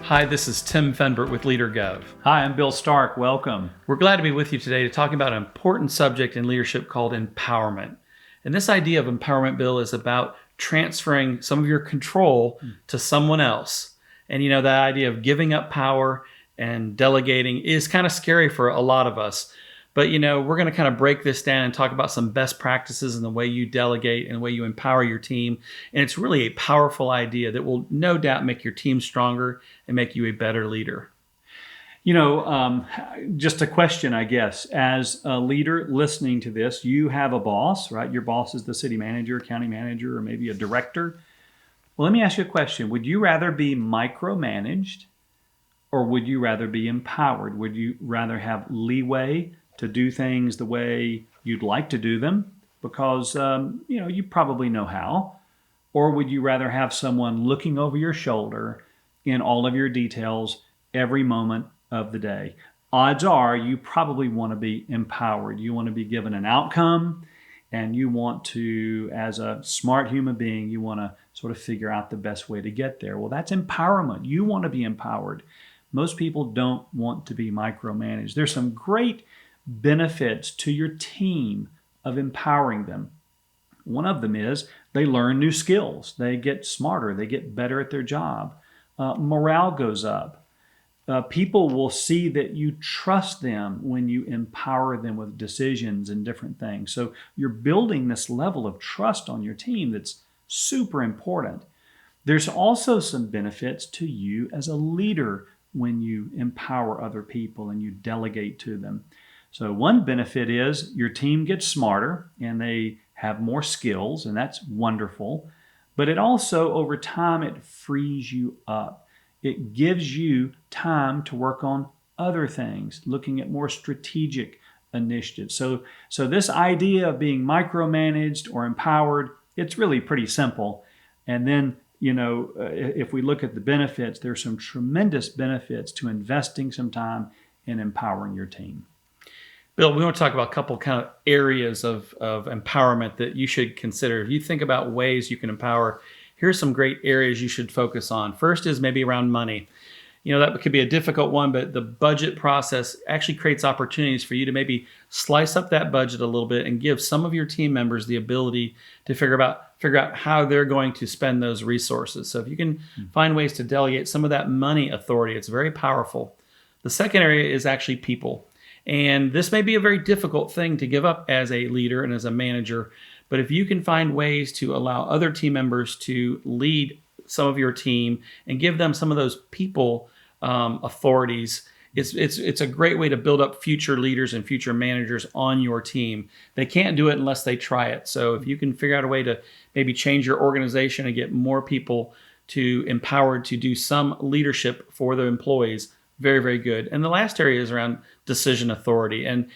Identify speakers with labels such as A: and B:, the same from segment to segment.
A: Hi, this is Tim Fenbert with LeaderGov.
B: Hi, I'm Bill Stark. Welcome.
A: We're glad to be with you today to talk about an important subject in leadership called empowerment. And this idea of empowerment, Bill, is about transferring some of your control to someone else. And you know, that idea of giving up power and delegating is kind of scary for a lot of us. But you know, we're going to kind of break this down and talk about some best practices in the way you delegate and the way you empower your team. And it's really a powerful idea that will no doubt make your team stronger and make you a better leader.
B: You know, just a question, I guess. As a leader listening to this, you have a boss, right? Your boss is the city manager, county manager, or maybe a director. Well, let me ask you a question. Would you rather be micromanaged or would you rather be empowered? Would you rather have leeway to do things the way you'd like to do them because, you probably know how? Or would you rather have someone looking over your shoulder in all of your details every moment of the day? Odds are you probably want to be empowered. You want to be given an outcome, and you want to, as a smart human being, you want to sort of figure out the best way to get there. Well, that's empowerment. You want to be empowered. Most people don't want to be micromanaged. There's some great benefits to your team of empowering them. One of them is they learn new skills. They get smarter. They get better at their job. Morale goes up. People will see that you trust them when you empower them with decisions and different things. So you're building this level of trust on your team that's super important. There's also some benefits to you as a leader when you empower other people and you delegate to them. So one benefit is your team gets smarter and they have more skills, and that's wonderful. But it also, over time, it frees you up. It gives you time to work on other things, looking at more strategic initiatives. So this idea of being micromanaged or empowered, it's really pretty simple. And then, if we look at the benefits, there's some tremendous benefits to investing some time in empowering your team.
A: Bill, we want to talk about a couple kind of areas of empowerment that you should consider. If you think about ways you can empower, here's some great areas you should focus on. First is maybe around money. You know, that could be a difficult one, but the budget process actually creates opportunities for you to maybe slice up that budget a little bit and give some of your team members the ability to figure out how they're going to spend those resources. So if you can find ways to delegate some of that money authority, it's very powerful. The second area is actually people. And this may be a very difficult thing to give up as a leader and as a manager, but if you can find ways to allow other team members to lead some of your team and give them some of those people authorities, it's a great way to build up future leaders and future managers on your team. They can't do it unless they try it. So if you can figure out a way to maybe change your organization and get more people to empowered to do some leadership for the employees, very, very good. And the last area is around decision authority. And,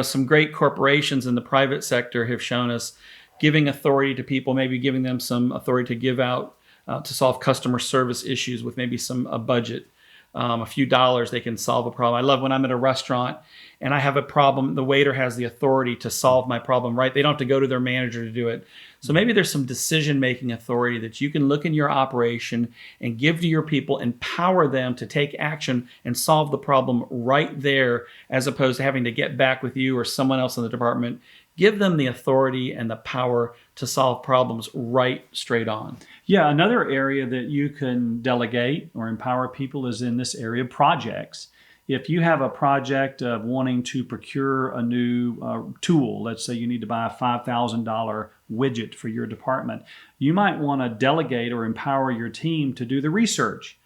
A: some great corporations in the private sector have shown us giving authority to people, maybe giving them some authority to give out to solve customer service issues with maybe a budget. A few dollars, they can solve a problem. I love when I'm at a restaurant and I have a problem, the waiter has the authority to solve my problem, right? They don't have to go to their manager to do it. So maybe there's some decision-making authority that you can look in your operation and give to your people, empower them to take action and solve the problem right there, as opposed to having to get back with you or someone else in the department. Give them the authority and the power to solve problems right straight on.
B: Yeah, another area that you can delegate or empower people is in this area of projects. If you have a project of wanting to procure a new tool, let's say you need to buy a $5,000 widget for your department, you might want to delegate or empower your team to do the research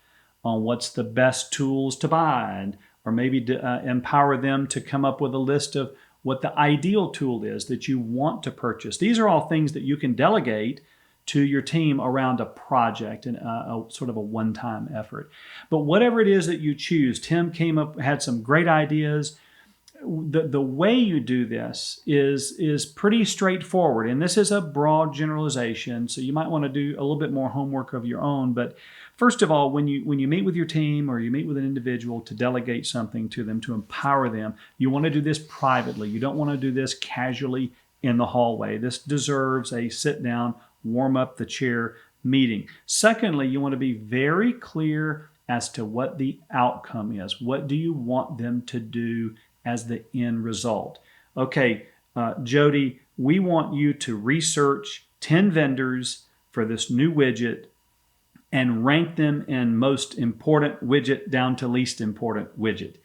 B: on what's the best tools to buy, or maybe empower them to come up with a list of what the ideal tool is that you want to purchase. These are all things that you can delegate to your team around a project and a sort of a one-time effort. But whatever it is that you choose, Tim had some great ideas. The way you do this is pretty straightforward, and this is a broad generalization, so you might want to do a little bit more homework of your own. But first of all, when you meet with your team or you meet with an individual to delegate something to them, to empower them, you want to do this privately. You don't want to do this casually in the hallway. This deserves a sit-down, warm up the chair meeting. Secondly, you want to be very clear as to what the outcome is. What do you want them to do as the end result? Okay, Jody, we want you to research 10 vendors for this new widget and rank them in most important widget down to least important widget.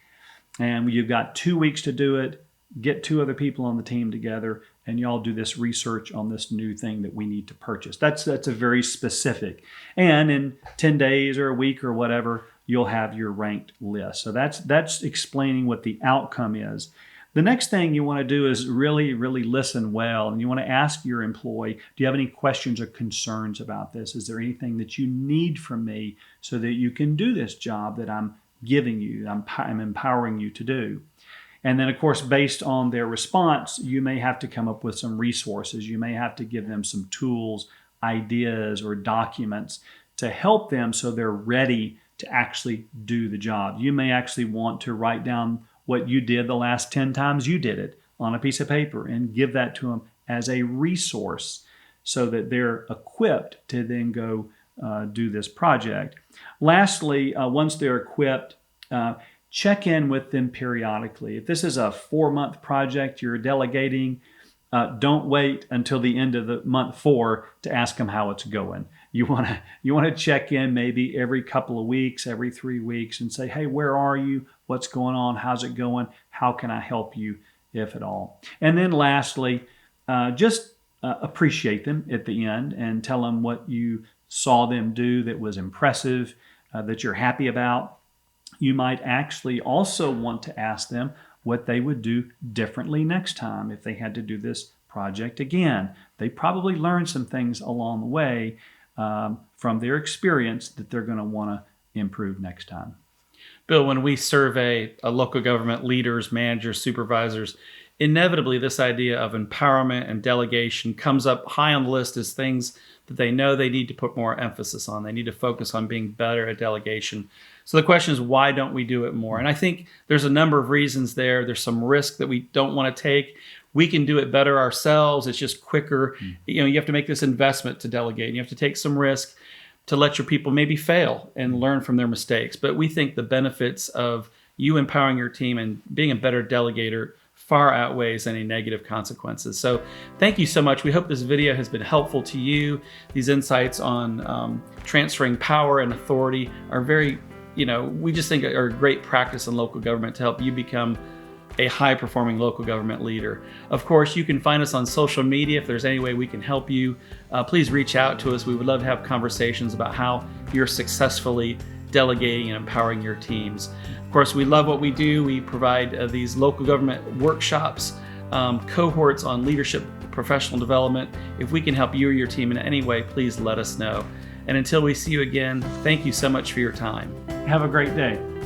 B: And you've got 2 weeks to do it. Get 2 other people on the team together, and y'all do this research on this new thing that we need to purchase. That's a very specific. And in 10 days or a week or whatever, you'll have your ranked list. So that's explaining what the outcome is. The next thing you want to do is really, really listen well, and you want to ask your employee, do you have any questions or concerns about this? Is there anything that you need from me so that you can do this job that I'm giving you, I'm empowering you to do? And then, of course, based on their response, you may have to come up with some resources. You may have to give them some tools, ideas, or documents to help them so they're ready to actually do the job. You may actually want to write down what you did the last 10 times you did it on a piece of paper and give that to them as a resource so that they're equipped to then go do this project. Lastly, once they're equipped, check in with them periodically. If this is a 4-month project you're delegating, don't wait until the end of the month 4 to ask them how it's going. You want to check in maybe every couple of weeks, every 3 weeks, and say, hey, where are you? What's going on? How's it going? How can I help you, if at all? And then lastly, just appreciate them at the end and tell them what you saw them do that was impressive, that you're happy about. You might actually also want to ask them what they would do differently next time if they had to do this project again. They probably learned some things along the way from their experience that they're going to want to improve next time.
A: Bill, when we survey local government leaders, managers, supervisors, inevitably this idea of empowerment and delegation comes up high on the list as things that they know they need to put more emphasis on. They need to focus on being better at delegation. So the question is, why don't we do it more? And I think there's a number of reasons there. There's some risk that we don't want to take. We can do it better ourselves. It's just quicker. You have to make this investment to delegate. And you have to take some risk to let your people maybe fail and learn from their mistakes. But we think the benefits of you empowering your team and being a better delegator far outweighs any negative consequences. So thank you so much. We hope this video has been helpful to you. These insights on transferring power and authority are very, we just think are great practice in local government to help you become a high-performing local government leader. Of course, you can find us on social media. If there's any way we can help you, please reach out to us. We would love to have conversations about how you're successfully delegating and empowering your teams. Of course, we love what we do. We provide these local government workshops, cohorts on leadership, professional development. If we can help you or your team in any way, please let us know. And until we see you again, thank you so much for your time.
B: Have a great day.